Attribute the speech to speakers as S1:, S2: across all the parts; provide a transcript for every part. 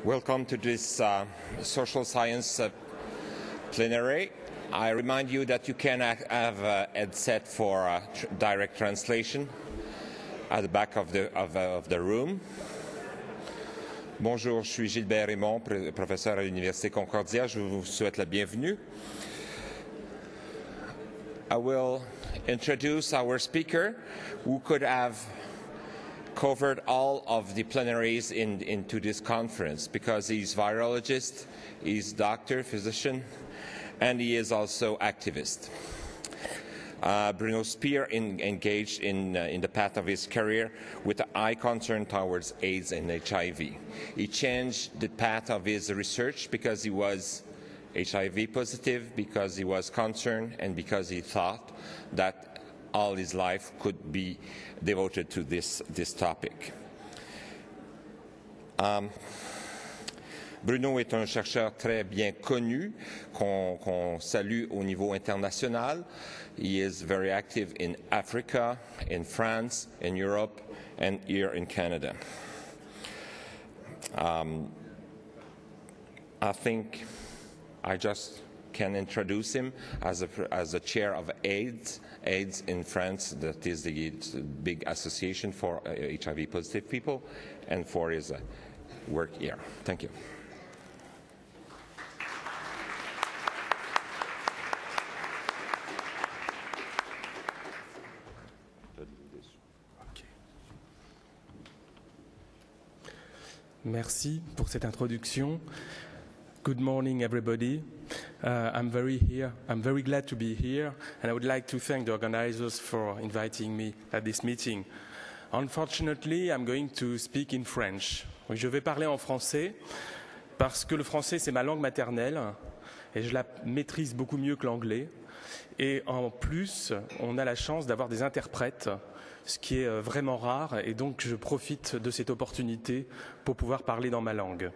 S1: Welcome to this social science plenary. I remind you that you can have a headset for direct translation at the back of the room. Bonjour, je suis Gilbert Raymond, professeur à l'Université Concordia. Je vous souhaite la bienvenue. I will introduce our speaker, who could have covered all of the plenaries into this conference because he's virologist, he's doctor, physician, and he is also activist. Bruno Speer engaged in the path of his career with a high concern towards AIDS and HIV. He changed the path of his research because he was HIV positive, because he was concerned, and because he thought that all his life could be devoted to this topic. Bruno est un chercheur très bien connu, qu'on salue au niveau international. He is very active in Africa, in France, in Europe, and here in Canada. I think I just can introduce him as a chair of AIDS in France, that is the big association for HIV positive people, and for his work here. Thank you.
S2: Merci pour cette introduction. Good morning, everybody. I'm very glad to be here, and I would like to thank the organizers for inviting me at this meeting. Unfortunately, I'm going to speak in French. Je vais parler en français parce que le français, c'est ma langue maternelle et je la maîtrise beaucoup mieux que l'anglais. Et en plus, on a la chance d'avoir des interprètes, ce qui est vraiment rare, et donc je profite de cette opportunité pour pouvoir parler dans ma langue.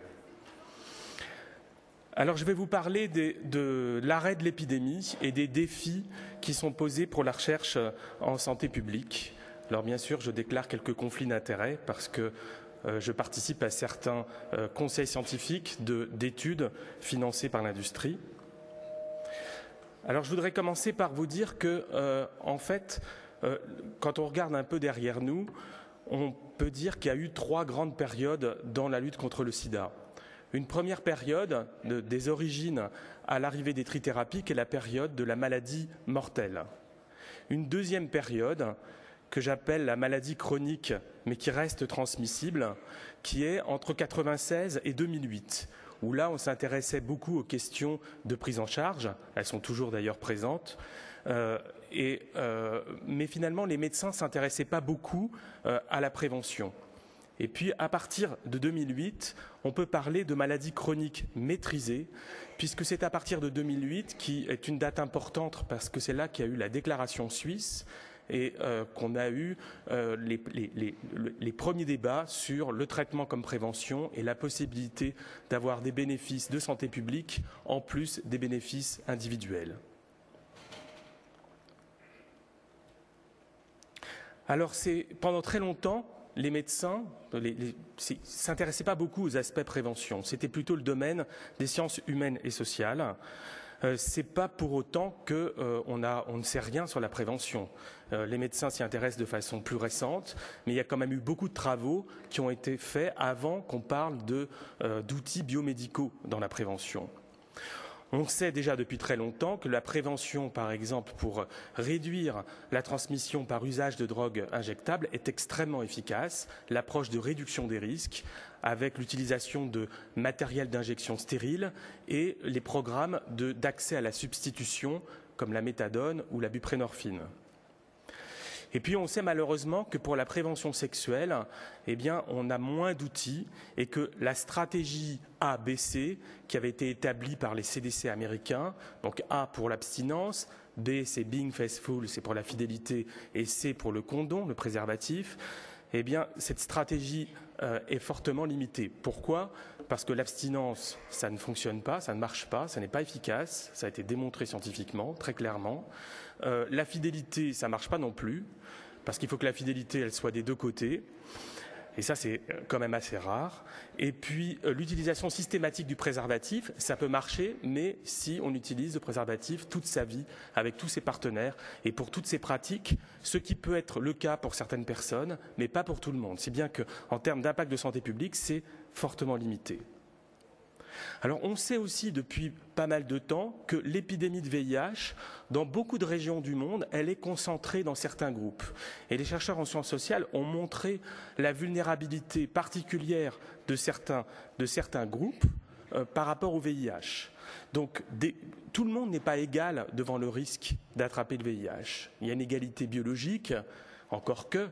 S2: Alors je vais vous parler de l'arrêt de l'épidémie et des défis qui sont posés pour la recherche en santé publique. Alors bien sûr, je déclare quelques conflits d'intérêts parce que je participe à certains conseils scientifiques d'études financés par l'industrie. Alors je voudrais commencer par vous dire que, en fait, quand on regarde un peu derrière nous, on peut dire qu'il y a eu 3 grandes périodes dans la lutte contre le sida. Une première période des origines à l'arrivée des trithérapies, qui est la période de la maladie mortelle. Une deuxième période que j'appelle la maladie chronique, mais qui reste transmissible, qui est entre 1996 et 2008, où là on s'intéressait beaucoup aux questions de prise en charge, elles sont toujours d'ailleurs présentes, mais finalement les médecins ne s'intéressaient pas beaucoup à la prévention. Et puis, à partir de 2008, on peut parler de maladie chronique maîtrisée, puisque c'est à partir de 2008 qui est une date importante, parce que c'est là qu'il y a eu la déclaration suisse et qu'on a eu les premiers débats sur le traitement comme prévention et la possibilité d'avoir des bénéfices de santé publique en plus des bénéfices individuels. Alors, pendant très longtemps, les médecins ne s'intéressaient pas beaucoup aux aspects prévention. C'était plutôt le domaine des sciences humaines et sociales. C'est pas pour autant qu'on ne sait rien sur la prévention. Les médecins s'y intéressent de façon plus récente, mais il y a quand même eu beaucoup de travaux qui ont été faits avant qu'on parle d'outils biomédicaux dans la prévention. On sait déjà depuis très longtemps que la prévention, par exemple, pour réduire la transmission par usage de drogues injectables est extrêmement efficace. L'approche de réduction des risques avec l'utilisation de matériel d'injection stérile et les programmes d'accès à la substitution comme la méthadone ou la buprenorphine. Et puis on sait malheureusement que pour la prévention sexuelle, eh bien, on a moins d'outils et que la stratégie A-B-C qui avait été établie par les CDC américains, donc A pour l'abstinence, B c'est Being Faithful, c'est pour la fidélité, et C pour le condom, le préservatif, eh bien cette stratégie est fortement limitée. Pourquoi ? Parce que l'abstinence, ça ne fonctionne pas, ça ne marche pas, ça n'est pas efficace, ça a été démontré scientifiquement, très clairement. La fidélité, ça ne marche pas non plus, parce qu'il faut que la fidélité, elle soit des deux côtés. Et ça, c'est quand même assez rare. Et puis, l'utilisation systématique du préservatif, ça peut marcher, mais si on utilise le préservatif toute sa vie, avec tous ses partenaires, et pour toutes ces pratiques, ce qui peut être le cas pour certaines personnes, mais pas pour tout le monde. Si bien qu'en termes d'impact de santé publique, c'est fortement limité. Alors, on sait aussi depuis pas mal de temps que l'épidémie de VIH, dans beaucoup de régions du monde, elle est concentrée dans certains groupes. Et les chercheurs en sciences sociales ont montré la vulnérabilité particulière de certains groupes par rapport au VIH. Donc, tout le monde n'est pas égal devant le risque d'attraper le VIH. Il y a une égalité biologique, encore que,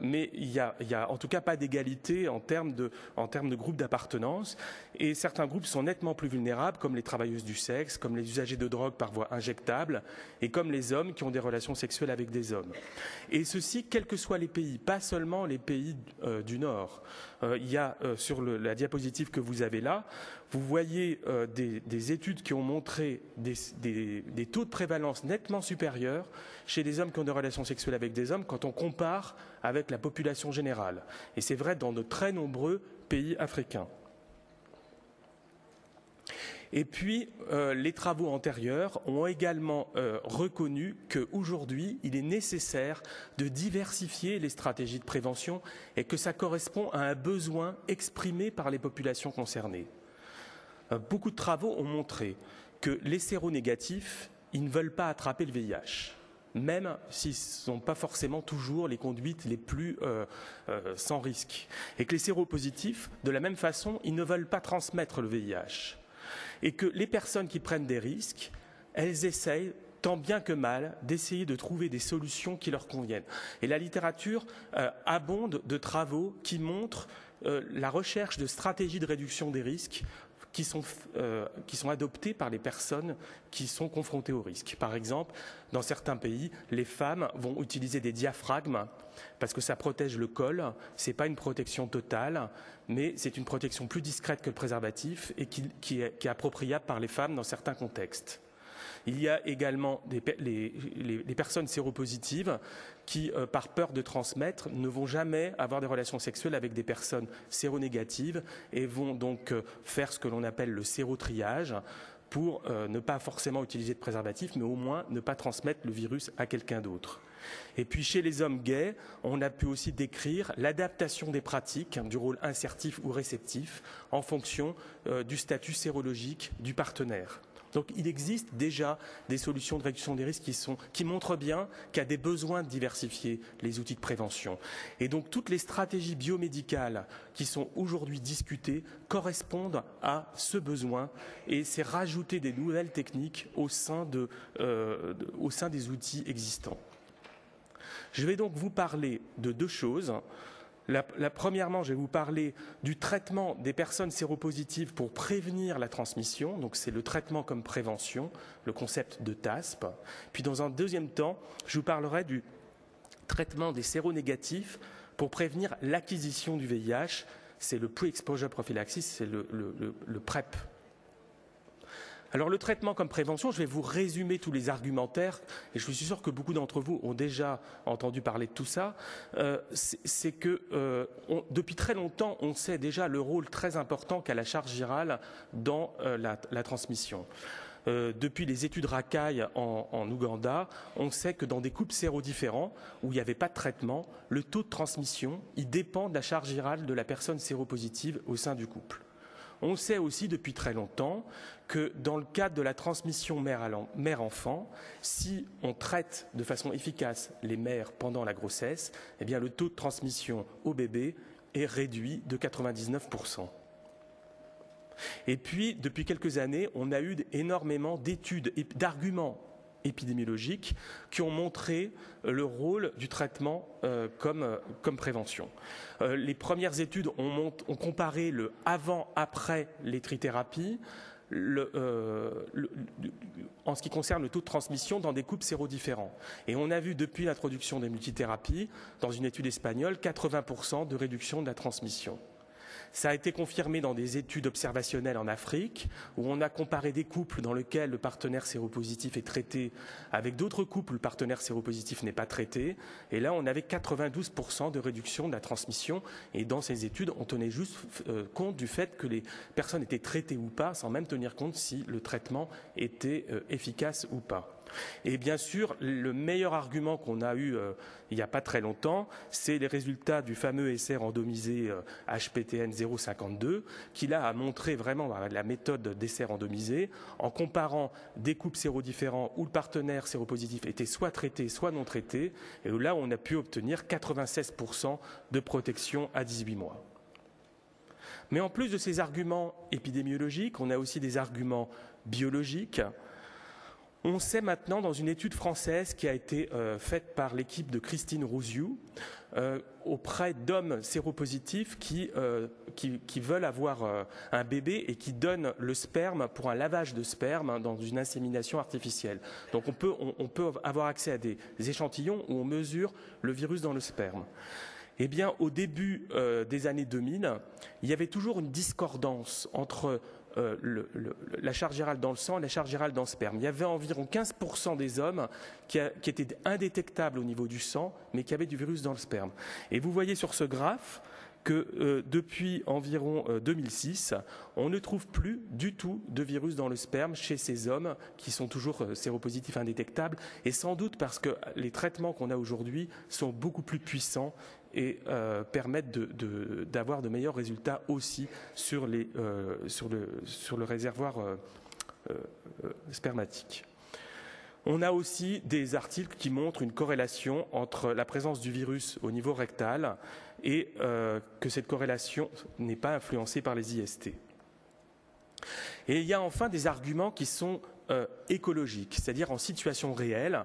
S2: mais il y a en tout cas pas d'égalité en termes de groupes d'appartenance. Et certains groupes sont nettement plus vulnérables, comme les travailleuses du sexe, comme les usagers de drogue par voie injectable, et comme les hommes qui ont des relations sexuelles avec des hommes. Et ceci, quels que soient les pays, pas seulement les pays du Nord. Il y a sur la diapositive que vous avez là, vous voyez des études qui ont montré des taux de prévalence nettement supérieurs chez les hommes qui ont des relations sexuelles avec des hommes quand on compare avec la population générale. Et c'est vrai dans de très nombreux pays africains. Et puis, les travaux antérieurs ont également reconnu qu'aujourd'hui, il est nécessaire de diversifier les stratégies de prévention et que ça correspond à un besoin exprimé par les populations concernées. Beaucoup de travaux ont montré que les séronégatifs, ils ne veulent pas attraper le VIH, même s'ils ne sont pas forcément toujours les conduites les plus sans risque. Et que les séropositifs, de la même façon, ils ne veulent pas transmettre le VIH. Et que les personnes qui prennent des risques, elles essayent, tant bien que mal, d'essayer de trouver des solutions qui leur conviennent. Et la littérature abonde de travaux qui montrent la recherche de stratégies de réduction des risques qui sont adoptées par les personnes qui sont confrontées au risque. Par exemple, dans certains pays, les femmes vont utiliser des diaphragmes parce que ça protège le col. Ce n'est pas une protection totale, mais c'est une protection plus discrète que le préservatif et qui est appropriable par les femmes dans certains contextes. Il y a également les personnes séropositives qui, par peur de transmettre, ne vont jamais avoir des relations sexuelles avec des personnes séronégatives et vont donc faire ce que l'on appelle le sérotriage pour ne pas forcément utiliser de préservatif, mais au moins ne pas transmettre le virus à quelqu'un d'autre. Et puis chez les hommes gays, on a pu aussi décrire l'adaptation des pratiques, du rôle insertif ou réceptif, en fonction du statut sérologique du partenaire. Donc il existe déjà des solutions de réduction des risques qui montrent bien qu'il y a des besoins de diversifier les outils de prévention. Et donc toutes les stratégies biomédicales qui sont aujourd'hui discutées correspondent à ce besoin et c'est rajouter des nouvelles techniques au sein des outils existants. Je vais donc vous parler de deux choses. Premièrement, je vais vous parler du traitement des personnes séropositives pour prévenir la transmission. Donc, c'est le traitement comme prévention, le concept de TASP. Puis, dans un deuxième temps, je vous parlerai du traitement des séronégatifs pour prévenir l'acquisition du VIH. C'est le Pre-Exposure Prophylaxis, c'est le PrEP. Alors le traitement comme prévention, je vais vous résumer tous les argumentaires, et je suis sûr que beaucoup d'entre vous ont déjà entendu parler de tout ça. C'est que depuis très longtemps, on sait déjà le rôle très important qu'a la charge virale dans la transmission. Depuis les études Rakai en Ouganda, on sait que dans des couples sérodifférents, où il n'y avait pas de traitement, le taux de transmission, il dépend de la charge virale de la personne séropositive au sein du couple. On sait aussi depuis très longtemps que dans le cadre de la transmission mère-enfant, si on traite de façon efficace les mères pendant la grossesse, eh bien le taux de transmission au bébé est réduit de 99%. Et puis, depuis quelques années, on a eu énormément d'études et d'arguments épidémiologiques qui ont montré le rôle du traitement comme prévention. Les premières études ont comparé le avant-après les trithérapies en ce qui concerne le taux de transmission dans des couples sérodifférents. Et on a vu depuis l'introduction des multithérapies, dans une étude espagnole, 80% de réduction de la transmission. Ça a été confirmé dans des études observationnelles en Afrique, où on a comparé des couples dans lesquels le partenaire séropositif est traité avec d'autres couples où le partenaire séropositif n'est pas traité. Et là, on avait 92% de réduction de la transmission. Et dans ces études, on tenait juste compte du fait que les personnes étaient traitées ou pas, sans même tenir compte si le traitement était efficace ou pas. Et bien sûr, le meilleur argument qu'on a eu il n'y a pas très longtemps, c'est les résultats du fameux essai randomisé HPTN 052, qui là a montré vraiment la méthode d'essai randomisé, en comparant des couples sérodifférents où le partenaire séropositif était soit traité, soit non traité, et où là on a pu obtenir 96% de protection à 18 mois. Mais en plus de ces arguments épidémiologiques, on a aussi des arguments biologiques. On sait maintenant, dans une étude française qui a été faite par l'équipe de Christine Rouziou, auprès d'hommes séropositifs qui veulent avoir un bébé et qui donnent le sperme pour un lavage de sperme dans une insémination artificielle. Donc on peut avoir accès à des échantillons où on mesure le virus dans le sperme. Eh bien, au début des années 2000, il y avait toujours une discordance entre la charge virale dans le sang et la charge virale dans le sperme. Il y avait environ 15% des hommes qui étaient indétectables au niveau du sang, mais qui avaient du virus dans le sperme. Et vous voyez sur ce graphe que depuis environ 2006, on ne trouve plus du tout de virus dans le sperme chez ces hommes qui sont toujours séropositifs indétectables, et sans doute parce que les traitements qu'on a aujourd'hui sont beaucoup plus puissants et permettent d'avoir de meilleurs résultats aussi sur le réservoir spermatique. On a aussi des articles qui montrent une corrélation entre la présence du virus au niveau rectal et que cette corrélation n'est pas influencée par les IST. Et il y a enfin des arguments qui sont écologiques, c'est-à-dire en situation réelle.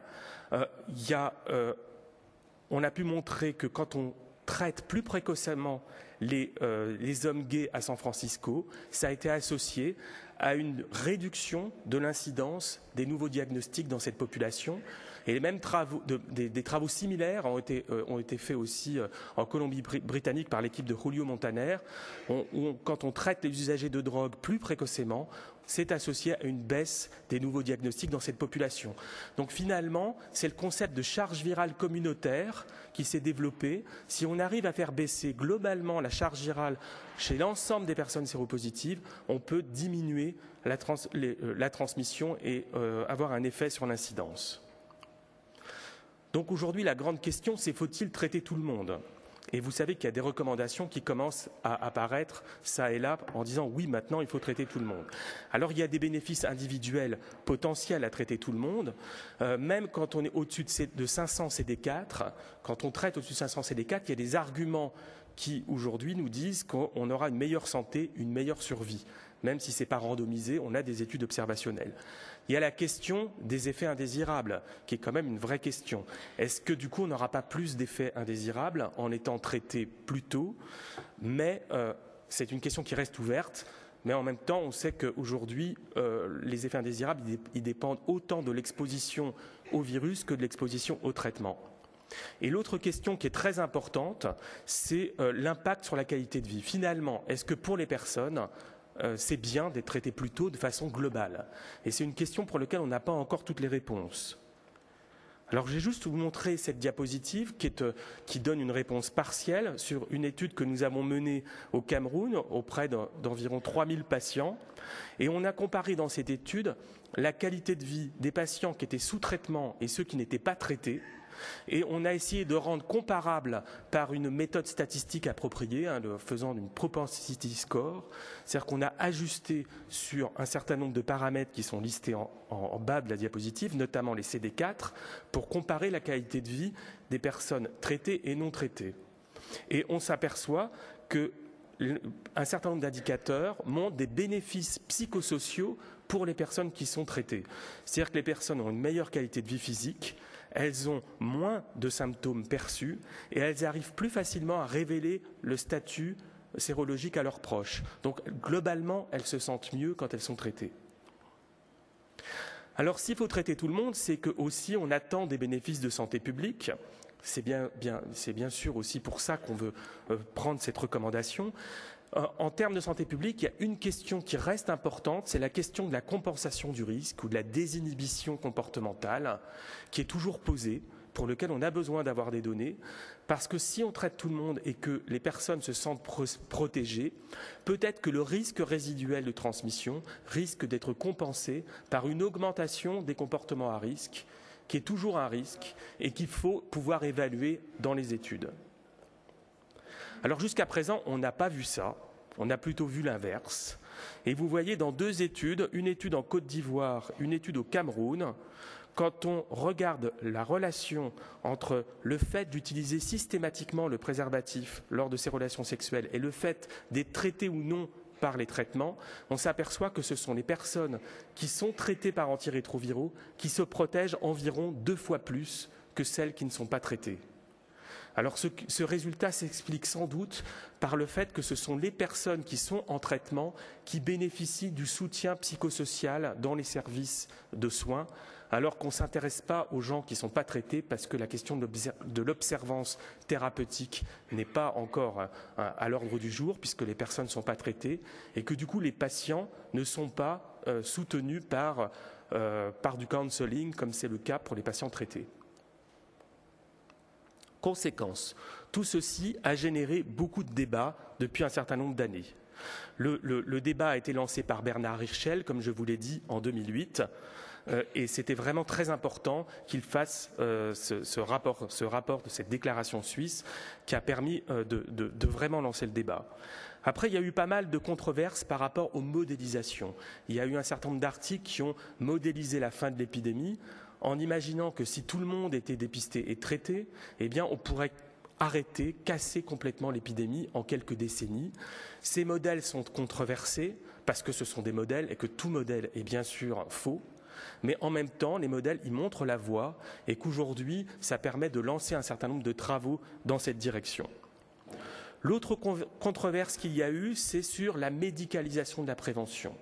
S2: On a pu montrer que quand on traite plus précocement les hommes gays à San Francisco, ça a été associé à une réduction de l'incidence des nouveaux diagnostics dans cette population. Et les mêmes travaux, des travaux similaires ont été faits aussi en Colombie-Britannique par l'équipe de Julio Montaner, où quand on traite les usagers de drogue plus précocement, c'est associé à une baisse des nouveaux diagnostics dans cette population. Donc finalement, c'est le concept de charge virale communautaire qui s'est développé. Si on arrive à faire baisser globalement la charge virale chez l'ensemble des personnes séropositives, on peut diminuer la transmission et avoir un effet sur l'incidence. Donc aujourd'hui, la grande question, c'est faut-il traiter tout le monde ? Et vous savez qu'il y a des recommandations qui commencent à apparaître ça et là en disant oui, maintenant il faut traiter tout le monde. Alors il y a des bénéfices individuels potentiels à traiter tout le monde, même quand on est au-dessus de 500 CD4, quand on traite au-dessus de 500 CD4, il y a des arguments qui aujourd'hui nous disent qu'on aura une meilleure santé, une meilleure survie. Même si ce n'est pas randomisé, on a des études observationnelles. Il y a la question des effets indésirables, qui est quand même une vraie question. Est-ce que du coup on n'aura pas plus d'effets indésirables en étant traité plus tôt ? Mais c'est une question qui reste ouverte. Mais en même temps, on sait qu'aujourd'hui, les effets indésirables, ils dépendent autant de l'exposition au virus que de l'exposition au traitement. Et l'autre question qui est très importante, c'est l'impact sur la qualité de vie. Finalement, est-ce que pour les personnes, c'est bien d'être traité plus tôt de façon globale? Et c'est une question pour laquelle on n'a pas encore toutes les réponses. Alors j'ai juste vous montré cette diapositive qui donne une réponse partielle sur une étude que nous avons menée au Cameroun auprès d'environ 3000 patients. Et on a comparé dans cette étude la qualité de vie des patients qui étaient sous traitement et ceux qui n'étaient pas traités. Et on a essayé de rendre comparable par une méthode statistique appropriée, faisant une propensity score. C'est-à-dire qu'on a ajusté sur un certain nombre de paramètres qui sont listés en bas de la diapositive, notamment les CD4, pour comparer la qualité de vie des personnes traitées et non traitées. Et on s'aperçoit qu'un certain nombre d'indicateurs montrent des bénéfices psychosociaux pour les personnes qui sont traitées. C'est-à-dire que les personnes ont une meilleure qualité de vie physique, elles ont moins de symptômes perçus et elles arrivent plus facilement à révéler le statut sérologique à leurs proches. Donc globalement, elles se sentent mieux quand elles sont traitées. Alors s'il faut traiter tout le monde, c'est que aussi on attend des bénéfices de santé publique. C'est bien sûr aussi pour ça qu'on veut prendre cette recommandation. En termes de santé publique, il y a une question qui reste importante, c'est la question de la compensation du risque ou de la désinhibition comportementale qui est toujours posée, pour lequel on a besoin d'avoir des données, parce que si on traite tout le monde et que les personnes se sentent protégées, peut-être que le risque résiduel de transmission risque d'être compensé par une augmentation des comportements à risque, qui est toujours un risque et qu'il faut pouvoir évaluer dans les études. Alors jusqu'à présent, on n'a pas vu ça, on a plutôt vu l'inverse. Et vous voyez dans deux études, une étude en Côte d'Ivoire, une étude au Cameroun, quand on regarde la relation entre le fait d'utiliser systématiquement le préservatif lors de ces relations sexuelles et le fait d'être traité ou non par les traitements, on s'aperçoit que ce sont les personnes qui sont traitées par antirétroviraux qui se protègent environ 2 fois plus que celles qui ne sont pas traitées. Alors ce résultat s'explique sans doute par le fait que ce sont les personnes qui sont en traitement qui bénéficient du soutien psychosocial dans les services de soins, alors qu'on ne s'intéresse pas aux gens qui ne sont pas traités parce que la question de l'observance thérapeutique n'est pas encore à l'ordre du jour puisque les personnes ne sont pas traitées et que du coup les patients ne sont pas soutenus par du counseling comme c'est le cas pour les patients traités. Conséquence, tout ceci a généré beaucoup de débats depuis un certain nombre d'années. Le débat a été lancé par Bernard Hirschfeld, comme je vous l'ai dit, en 2008, et c'était vraiment très important qu'il fasse ce rapport de cette déclaration suisse qui a permis de vraiment lancer le débat. Après, il y a eu pas mal de controverses par rapport aux modélisations. Il y a eu un certain nombre d'articles qui ont modélisé la fin de l'épidémie, en imaginant que si tout le monde était dépisté et traité, eh bien on pourrait arrêter, casser complètement l'épidémie en quelques décennies. Ces modèles sont controversés parce que ce sont des modèles et que tout modèle est bien sûr faux. Mais en même temps, les modèles, ils montrent la voie et qu'aujourd'hui, ça permet de lancer un certain nombre de travaux dans cette direction. L'autre controverse qu'il y a eu, c'est sur la médicalisation de la prévention.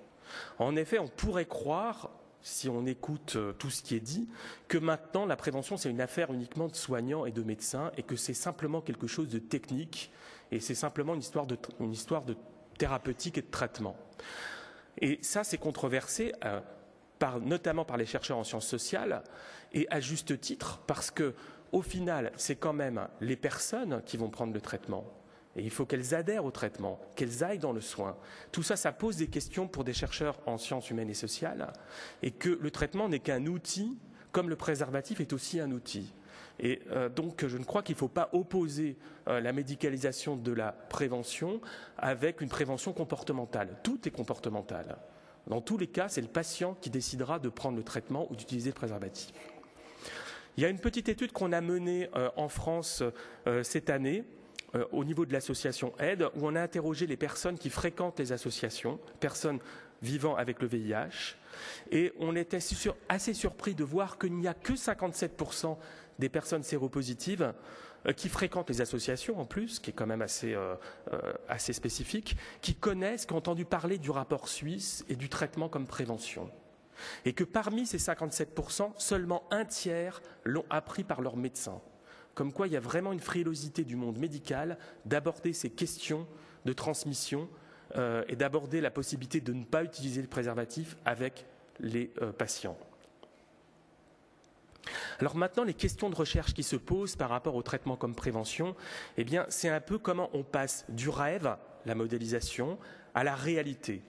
S2: En effet, on pourrait croire, si on écoute tout ce qui est dit, que maintenant la prévention c'est une affaire uniquement de soignants et de médecins et que c'est simplement quelque chose de technique et c'est simplement une histoire de thérapeutique et de traitement. Et ça c'est controversé notamment par les chercheurs en sciences sociales et à juste titre parce que au final c'est quand même les personnes qui vont prendre le traitement. Et il faut qu'elles adhèrent au traitement, qu'elles aillent dans le soin. Tout ça, ça pose des questions pour des chercheurs en sciences humaines et sociales, et que le traitement n'est qu'un outil, comme le préservatif est aussi un outil. Et donc, je ne crois qu'il ne faut pas opposer la médicalisation de la prévention avec une prévention comportementale. Tout est comportemental. Dans tous les cas, c'est le patient qui décidera de prendre le traitement ou d'utiliser le préservatif. Il y a une petite étude qu'on a menée en France cette année, au niveau de l'association AIDE, où on a interrogé les personnes qui fréquentent les associations, personnes vivant avec le VIH, et on était assez surpris de voir qu'il n'y a que 57% des personnes séropositives qui fréquentent les associations en plus, qui est quand même assez spécifique, qui connaissent, qui ont entendu parler du rapport suisse et du traitement comme prévention. Et que parmi ces 57%, seulement un tiers l'ont appris par leur médecin. Comme quoi il y a vraiment une frilosité du monde médical d'aborder ces questions de transmission et d'aborder la possibilité de ne pas utiliser le préservatif avec les patients. Alors maintenant, les questions de recherche qui se posent par rapport au traitement comme prévention, eh bien, c'est un peu comment on passe du rêve, la modélisation, à la réalité.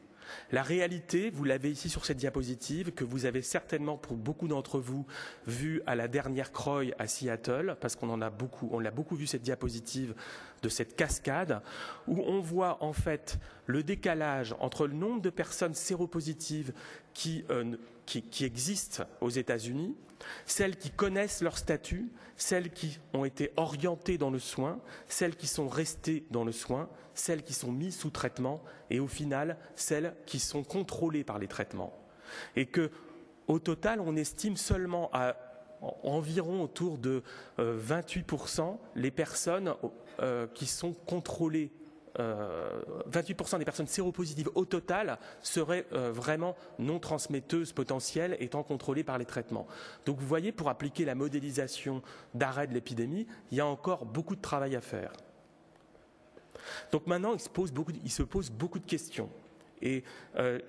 S2: La réalité, vous l'avez ici sur cette diapositive, que vous avez certainement pour beaucoup d'entre vous vu à la dernière CROI à Seattle, parce on l'a beaucoup vu cette diapositive de cette cascade, où on voit en fait le décalage entre le nombre de personnes séropositives qui existent aux États-Unis, celles qui connaissent leur statut, celles qui ont été orientées dans le soin, celles qui sont restées dans le soin, celles qui sont mises sous traitement et au final, celles qui sont contrôlées par les traitements. Et que, au total, on estime seulement à environ autour de 28% les personnes qui sont contrôlées. 28% des personnes séropositives au total seraient vraiment non transmetteuses potentielles étant contrôlées par les traitements. Donc vous voyez, pour appliquer la modélisation d'arrêt de l'épidémie, il y a encore beaucoup de travail à faire. Donc maintenant, il se pose beaucoup de questions. Et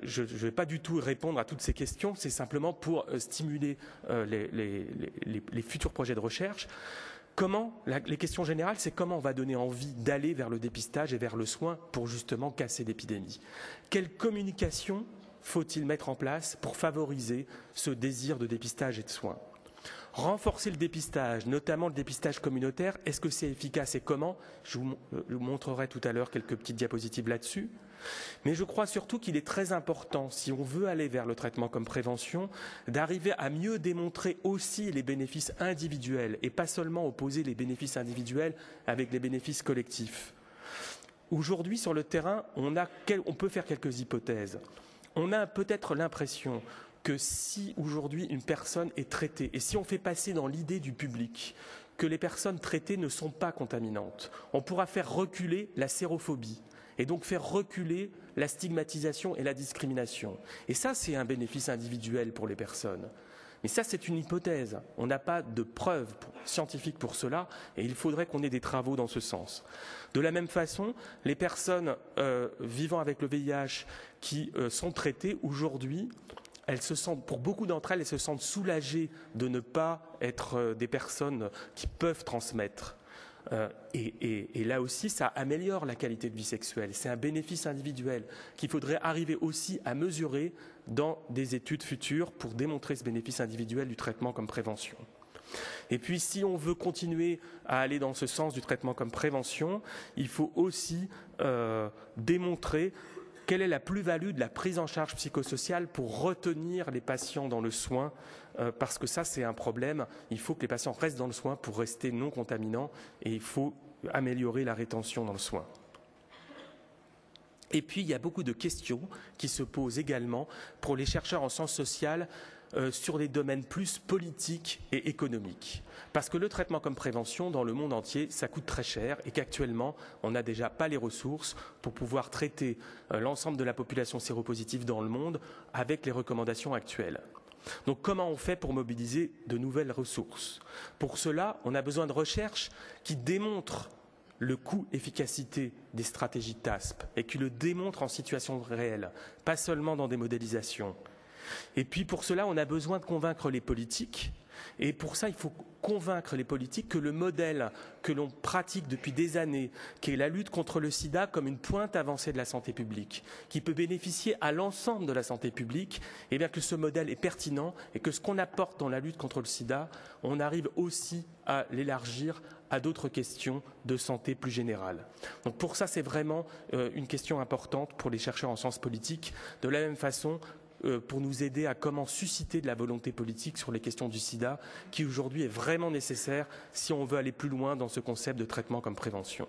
S2: je ne vais pas du tout répondre à toutes ces questions, c'est simplement pour stimuler les futurs projets de recherche. Les questions générales, c'est comment on va donner envie d'aller vers le dépistage et vers le soin pour justement casser l'épidémie. Quelle communication faut-il mettre en place pour favoriser ce désir de dépistage et de soins? Renforcer le dépistage, notamment le dépistage communautaire, est-ce que c'est efficace et comment? Je vous montrerai tout à l'heure quelques petites diapositives là-dessus. Mais je crois surtout qu'il est très important, si on veut aller vers le traitement comme prévention, d'arriver à mieux démontrer aussi les bénéfices individuels et pas seulement opposer les bénéfices individuels avec les bénéfices collectifs. Aujourd'hui, sur le terrain, on peut faire quelques hypothèses. On a peut-être l'impression que si aujourd'hui une personne est traitée, et si on fait passer dans l'idée du public que les personnes traitées ne sont pas contaminantes, on pourra faire reculer la sérophobie et donc faire reculer la stigmatisation et la discrimination. Et ça, c'est un bénéfice individuel pour les personnes. Mais ça, c'est une hypothèse. On n'a pas de preuves scientifiques pour cela et il faudrait qu'on ait des travaux dans ce sens. De la même façon, les personnes vivant avec le VIH qui sont traitées aujourd'hui, pour beaucoup d'entre elles, elles se sentent soulagées de ne pas être des personnes qui peuvent transmettre. Et là aussi, ça améliore la qualité de vie sexuelle. C'est un bénéfice individuel qu'il faudrait arriver aussi à mesurer dans des études futures pour démontrer ce bénéfice individuel du traitement comme prévention. Et puis, si on veut continuer à aller dans ce sens du traitement comme prévention, il faut aussi démontrer quelle est la plus-value de la prise en charge psychosociale pour retenir les patients dans le soin, parce que ça, c'est un problème. Il faut que les patients restent dans le soin pour rester non contaminants et il faut améliorer la rétention dans le soin. Et puis, il y a beaucoup de questions qui se posent également pour les chercheurs en sciences sociales sur les domaines plus politiques et économiques. Parce que le traitement comme prévention, dans le monde entier, ça coûte très cher et qu'actuellement, on n'a déjà pas les ressources pour pouvoir traiter l'ensemble de la population séropositive dans le monde avec les recommandations actuelles. Donc comment on fait pour mobiliser de nouvelles ressources? Pour cela, on a besoin de recherches qui démontrent le coût-efficacité des stratégies TASP et qui le démontrent en situation réelle, pas seulement dans des modélisations. Et puis pour cela, on a besoin de convaincre les politiques. Et pour ça, il faut convaincre les politiques que le modèle que l'on pratique depuis des années, qui est la lutte contre le sida comme une pointe avancée de la santé publique, qui peut bénéficier à l'ensemble de la santé publique, eh bien que ce modèle est pertinent et que ce qu'on apporte dans la lutte contre le sida, on arrive aussi à l'élargir à d'autres questions de santé plus générale. Donc pour ça, c'est vraiment une question importante pour les chercheurs en sciences politiques. De la même façon, pour nous aider à comment susciter de la volonté politique sur les questions du sida, qui aujourd'hui est vraiment nécessaire si on veut aller plus loin dans ce concept de traitement comme prévention.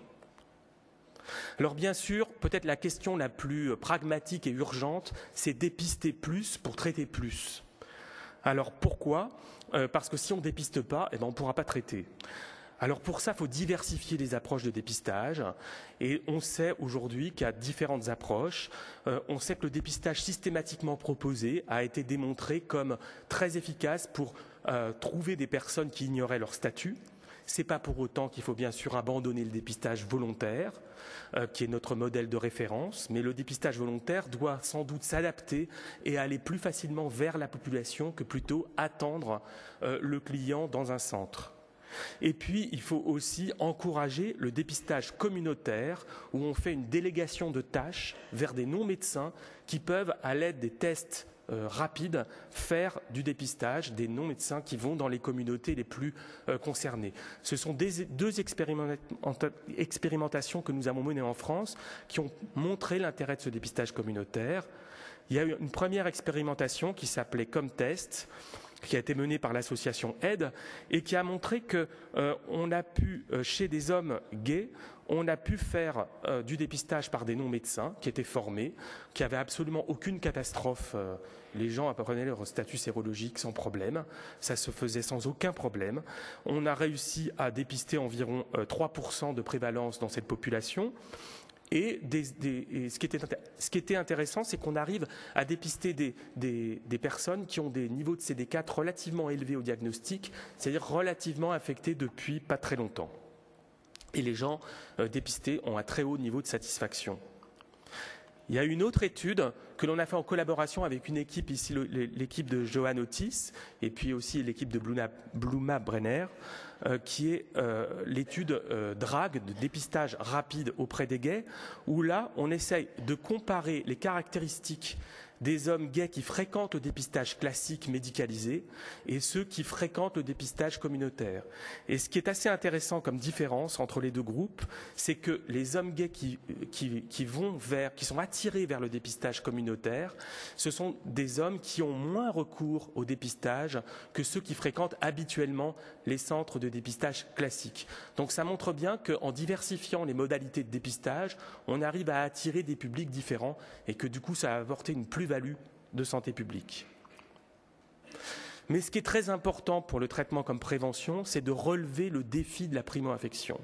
S2: Alors bien sûr, peut-être la question la plus pragmatique et urgente, c'est dépister plus pour traiter plus. Alors pourquoi? Parce que si on ne dépiste pas, on ne pourra pas traiter. Alors pour ça, il faut diversifier les approches de dépistage et on sait aujourd'hui qu'il y a différentes approches. On sait que le dépistage systématiquement proposé a été démontré comme très efficace pour trouver des personnes qui ignoraient leur statut. Ce n'est pas pour autant qu'il faut bien sûr abandonner le dépistage volontaire, qui est notre modèle de référence, mais le dépistage volontaire doit sans doute s'adapter et aller plus facilement vers la population que plutôt attendre le client dans un centre. Et puis, il faut aussi encourager le dépistage communautaire où on fait une délégation de tâches vers des non-médecins qui peuvent, à l'aide des tests rapides, faire du dépistage des non-médecins qui vont dans les communautés les plus concernées. Ce sont deux expérimentations que nous avons menées en France qui ont montré l'intérêt de ce dépistage communautaire. Il y a eu une première expérimentation qui s'appelait Comtest, qui a été menée par l'association AIDE et qui a montré qu'on a pu, chez des hommes gays, on a pu faire du dépistage par des non-médecins qui étaient formés, qui n'avaient absolument aucune catastrophe. Les gens apprenaient leur statut sérologique sans problème. Ça se faisait sans aucun problème. On a réussi à dépister environ 3% de prévalence dans cette population. Et ce qui était intéressant, c'est qu'on arrive à dépister des personnes qui ont des niveaux de CD4 relativement élevés au diagnostic, c'est-à-dire relativement infectées depuis pas très longtemps. Et les gens dépistés ont un très haut niveau de satisfaction. Il y a une autre étude que l'on a fait en collaboration avec une équipe, ici l'équipe de Johan Otis, et puis aussi l'équipe de Bluma Brenner, qui est l'étude DRAG, de dépistage rapide auprès des gays, où là, on essaye de comparer les caractéristiques des hommes gays qui fréquentent le dépistage classique médicalisé et ceux qui fréquentent le dépistage communautaire. Et ce qui est assez intéressant comme différence entre les deux groupes, c'est que les hommes gays qui sont attirés vers le dépistage communautaire, ce sont des hommes qui ont moins recours au dépistage que ceux qui fréquentent habituellement les centres de dépistage classiques. Donc ça montre bien qu'en diversifiant les modalités de dépistage, on arrive à attirer des publics différents et que du coup ça a apporté une plus-value de santé publique. Mais ce qui est très important pour le traitement comme prévention, c'est de relever le défi de la primo-infection.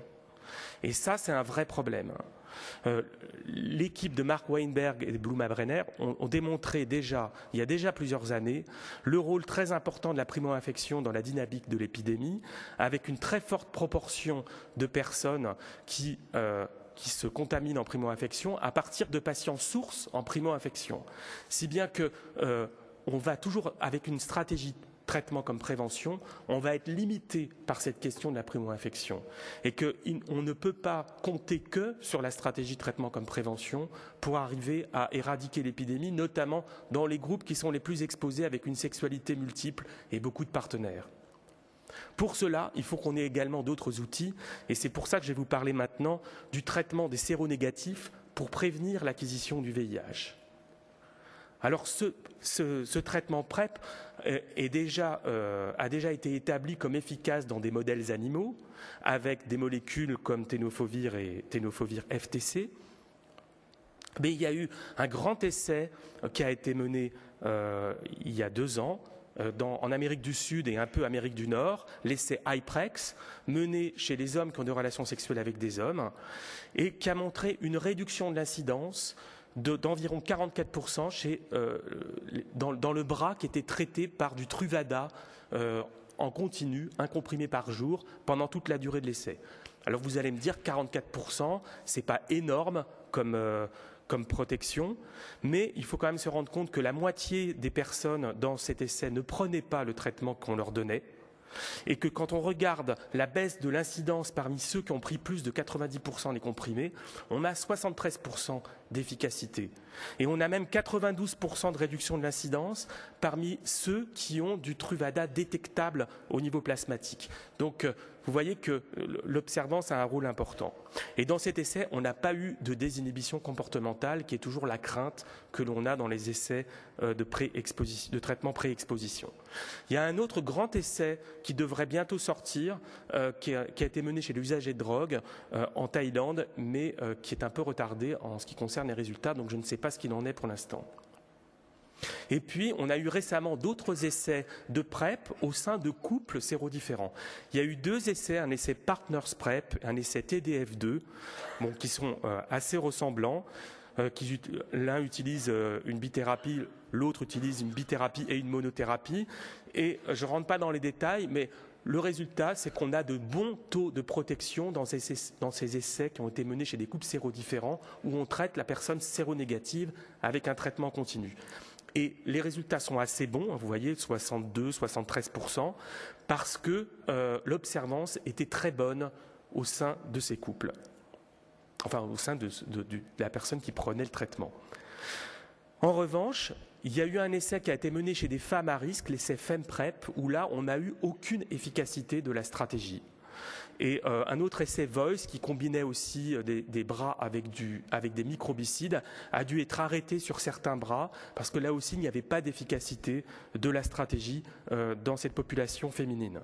S2: Et ça, c'est un vrai problème. L'équipe de Mark Weinberg et de Bluma Brenner ont démontré déjà, il y a déjà plusieurs années, le rôle très important de la primo-infection dans la dynamique de l'épidémie, avec une très forte proportion de personnes qui se contaminent en primo-infection à partir de patients sources en primo-infection. Si bien que on va toujours, avec une stratégie de traitement comme prévention, on va être limité par cette question de la primo-infection. Et qu'on ne peut pas compter que sur la stratégie de traitement comme prévention pour arriver à éradiquer l'épidémie, notamment dans les groupes qui sont les plus exposés avec une sexualité multiple et beaucoup de partenaires. Pour cela, il faut qu'on ait également d'autres outils, et c'est pour ça que je vais vous parler maintenant du traitement des séronégatifs pour prévenir l'acquisition du VIH. Alors ce traitement PrEP a déjà été établi comme efficace dans des modèles animaux, avec des molécules comme tenofovir et tenofovir FTC. Mais il y a eu un grand essai qui a été mené il y a 2 ans, en Amérique du Sud et un peu Amérique du Nord, l'essai IPREX, mené chez les hommes qui ont des relations sexuelles avec des hommes, et qui a montré une réduction de l'incidence d'environ 44% dans le bras qui était traité par du Truvada en continu, un comprimé par jour, pendant toute la durée de l'essai. Alors vous allez me dire 44%, c'est pas énorme comme protection, mais il faut quand même se rendre compte que la moitié des personnes dans cet essai ne prenaient pas le traitement qu'on leur donnait, et que quand on regarde la baisse de l'incidence parmi ceux qui ont pris plus de 90% des comprimés, on a 73% d'efficacité. Et on a même 92% de réduction de l'incidence parmi ceux qui ont du Truvada détectable au niveau plasmatique. Donc vous voyez que l'observance a un rôle important. Et dans cet essai, on n'a pas eu de désinhibition comportementale, qui est toujours la crainte que l'on a dans les essais de traitement pré-exposition. Il y a un autre grand essai qui devrait bientôt sortir, qui a été mené chez l'usager de drogue en Thaïlande, mais qui est un peu retardé en ce qui concerne les résultats, donc je ne sais pas ce qu'il en est pour l'instant. Et puis, on a eu récemment d'autres essais de PrEP au sein de couples sérodifférents. Il y a eu 2 essais, un essai Partners PrEP, un essai TDF2, qui sont assez ressemblants. L'un utilise une bithérapie, l'autre utilise une bithérapie et une monothérapie. Et je ne rentre pas dans les détails, mais le résultat, c'est qu'on a de bons taux de protection dans ces essais qui ont été menés chez des couples sérodiférents, où on traite la personne séronégative avec un traitement continu. Et les résultats sont assez bons, vous voyez, 62-73%, parce que l'observance était très bonne au sein de ces couples. Enfin, au sein de la personne qui prenait le traitement. En revanche, il y a eu un essai qui a été mené chez des femmes à risque, l'essai FemPrep, où là, on n'a eu aucune efficacité de la stratégie. Et un autre essai Voice, qui combinait aussi des bras avec des microbicides, a dû être arrêté sur certains bras, parce que là aussi, il n'y avait pas d'efficacité de la stratégie dans cette population féminine.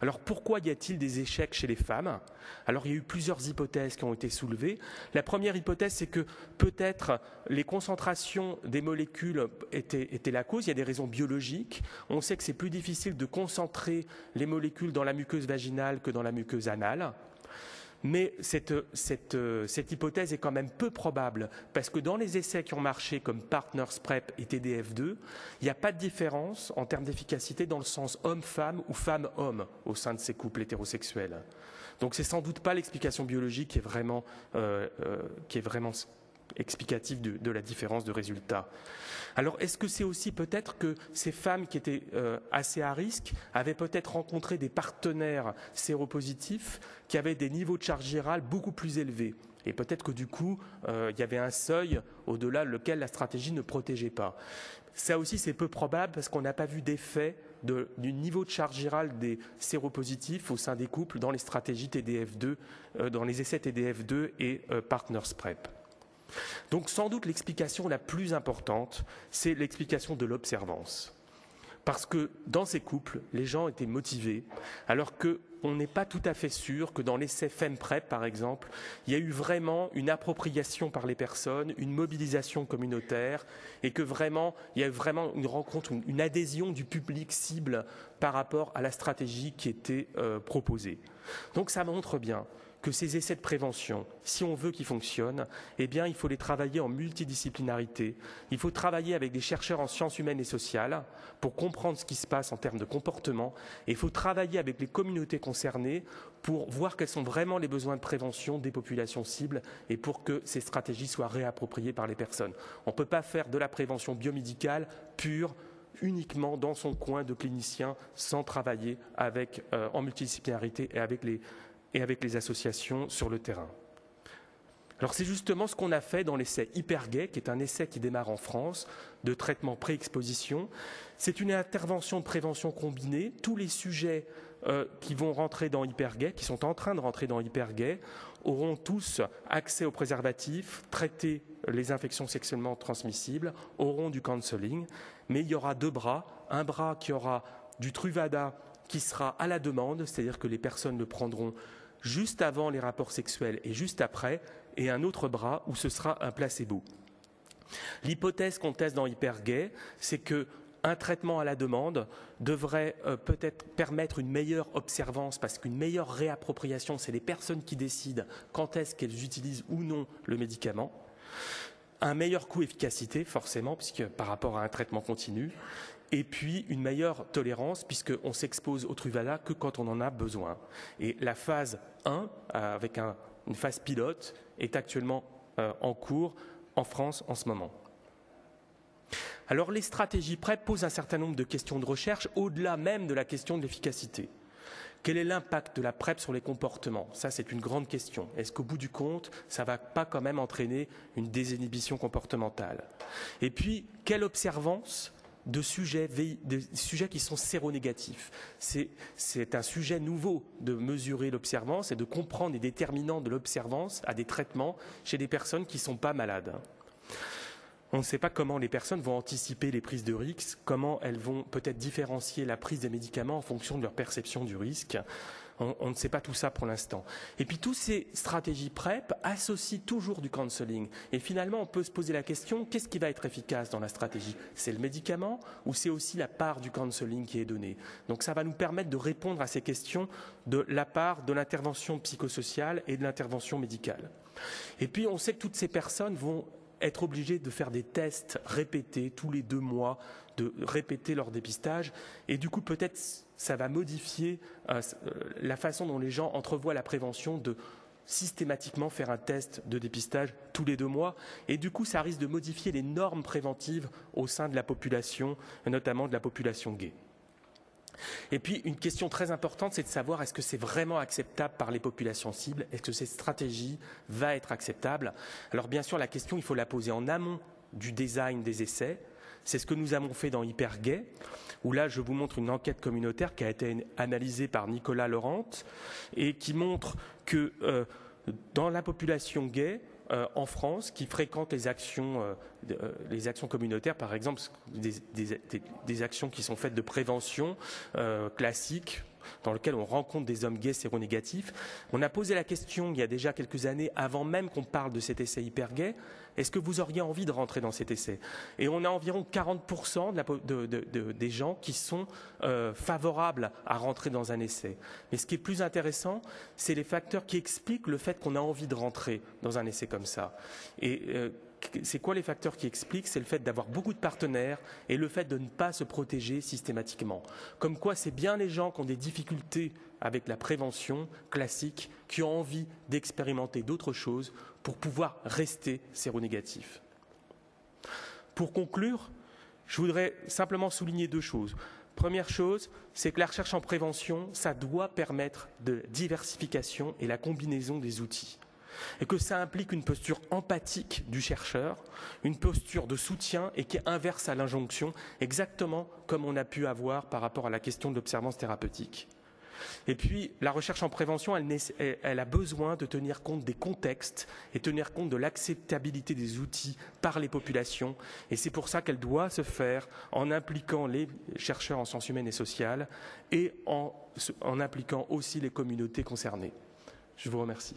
S2: Alors pourquoi y a-t-il des échecs chez les femmes? Alors il y a eu plusieurs hypothèses qui ont été soulevées. La première hypothèse, c'est que peut-être les concentrations des molécules étaient la cause. Il y a des raisons biologiques. On sait que c'est plus difficile de concentrer les molécules dans la muqueuse vaginale que dans la muqueuse anale. Mais cette hypothèse est quand même peu probable, parce que dans les essais qui ont marché comme Partners PrEP et TDF2, il n'y a pas de différence en termes d'efficacité dans le sens homme-femme ou femme-homme au sein de ces couples hétérosexuels. Donc c'est sans doute pas l'explication biologique qui est vraiment explicative de la différence de résultats. Alors est-ce que c'est aussi peut-être que ces femmes qui étaient assez à risque avaient peut-être rencontré des partenaires séropositifs qui avaient des niveaux de charge virale beaucoup plus élevés? Et peut-être que du coup, il y avait un seuil au-delà lequel la stratégie ne protégeait pas. Ça aussi, c'est peu probable parce qu'on n'a pas vu d'effet du niveau de charge virale des séropositifs au sein des couples dans les stratégies TDF2, dans les essais TDF2 et Partners PrEP. Donc sans doute l'explication la plus importante, c'est l'explication de l'observance. Parce que dans ces couples, les gens étaient motivés, alors qu'on n'est pas tout à fait sûr que dans l'essai FemPrEP, par exemple, il y a eu vraiment une appropriation par les personnes, une mobilisation communautaire, et que vraiment, il y a eu vraiment une rencontre, une adhésion du public cible par rapport à la stratégie qui était proposée. Donc ça montre bien que ces essais de prévention, si on veut qu'ils fonctionnent, eh bien, il faut les travailler en multidisciplinarité. Il faut travailler avec des chercheurs en sciences humaines et sociales pour comprendre ce qui se passe en termes de comportement. Et il faut travailler avec les communautés concernées pour voir quels sont vraiment les besoins de prévention des populations cibles et pour que ces stratégies soient réappropriées par les personnes. On ne peut pas faire de la prévention biomédicale pure, uniquement dans son coin de clinicien, sans travailler en multidisciplinarité et avec les associations sur le terrain. Alors c'est justement ce qu'on a fait dans l'essai Hypergay, qui est un essai qui démarre en France, de traitement pré-exposition. C'est une intervention de prévention combinée. Tous les sujets qui vont rentrer dans Hypergay, qui sont en train de rentrer dans Hypergay, auront tous accès aux préservatifs, traiter les infections sexuellement transmissibles, auront du counseling, mais il y aura deux bras. Un bras qui aura du Truvada, qui sera à la demande, c'est-à-dire que les personnes le prendront juste avant les rapports sexuels et juste après, et un autre bras où ce sera un placebo. L'hypothèse qu'on teste dans Hypergay, c'est qu'un traitement à la demande devrait peut-être permettre une meilleure observance, parce qu'une meilleure réappropriation, c'est les personnes qui décident quand est-ce qu'elles utilisent ou non le médicament. Un meilleur coût-efficacité, forcément, puisque par rapport à un traitement continu. Et puis une meilleure tolérance, puisqu'on s'expose au Truvada que quand on en a besoin. Et la phase 1, avec une phase pilote, est actuellement en cours en France en ce moment. Alors les stratégies PrEP posent un certain nombre de questions de recherche, au-delà même de la question de l'efficacité. Quel est l'impact de la PrEP sur les comportements? Ça, c'est une grande question. Est-ce qu'au bout du compte, ça ne va pas quand même entraîner une désinhibition comportementale? Et puis, quelle observance de sujets qui sont séronégatifs. C'est un sujet nouveau de mesurer l'observance et de comprendre les déterminants de l'observance à des traitements chez des personnes qui ne sont pas malades. On ne sait pas comment les personnes vont anticiper les prises de risque, comment elles vont peut-être différencier la prise des médicaments en fonction de leur perception du risque. On ne sait pas tout ça pour l'instant. Et puis, toutes ces stratégies PrEP associent toujours du counseling. Et finalement, on peut se poser la question, qu'est-ce qui va être efficace dans la stratégie? C'est le médicament ou c'est aussi la part du counseling qui est donnée? Donc, ça va nous permettre de répondre à ces questions de la part de l'intervention psychosociale et de l'intervention médicale. Et puis, on sait que toutes ces personnes vont être obligés de faire des tests répétés tous les 2 mois, de répéter leur dépistage. Et du coup, peut-être, ça va modifier la façon dont les gens entrevoient la prévention de systématiquement faire un test de dépistage tous les 2 mois. Et du coup, ça risque de modifier les normes préventives au sein de la population, notamment de la population gay. Et puis, une question très importante, c'est de savoir est-ce que c'est vraiment acceptable par les populations cibles? Est-ce que cette stratégie va être acceptable? Alors, bien sûr, la question, il faut la poser en amont du design des essais. C'est ce que nous avons fait dans Hypergay, où là, je vous montre une enquête communautaire qui a été analysée par Nicolas Laurent et qui montre que dans la population gay, en France, qui fréquentent les actions communautaires, par exemple des actions qui sont faites de prévention classiques, dans lequel on rencontre des hommes gays séronégatifs. On a posé la question il y a déjà quelques années, avant même qu'on parle de cet essai hyper gay, est-ce que vous auriez envie de rentrer dans cet essai? Et on a environ 40% des gens qui sont favorables à rentrer dans un essai. Mais ce qui est plus intéressant, c'est les facteurs qui expliquent le fait qu'on a envie de rentrer dans un essai comme ça. Et c'est quoi les facteurs qui expliquent? C'est le fait d'avoir beaucoup de partenaires et le fait de ne pas se protéger systématiquement. Comme quoi, c'est bien les gens qui ont des difficultés avec la prévention classique qui ont envie d'expérimenter d'autres choses pour pouvoir rester séronégatifs. Pour conclure, je voudrais simplement souligner 2 choses. Première chose, c'est que la recherche en prévention, ça doit permettre de diversification et la combinaison des outils. Et que ça implique une posture empathique du chercheur, une posture de soutien et qui est inverse à l'injonction, exactement comme on a pu avoir par rapport à la question de l'observance thérapeutique. Et puis, la recherche en prévention, elle a besoin de tenir compte des contextes et tenir compte de l'acceptabilité des outils par les populations. Et c'est pour ça qu'elle doit se faire en impliquant les chercheurs en sciences humaines et sociales et en impliquant aussi les communautés concernées. Je vous remercie.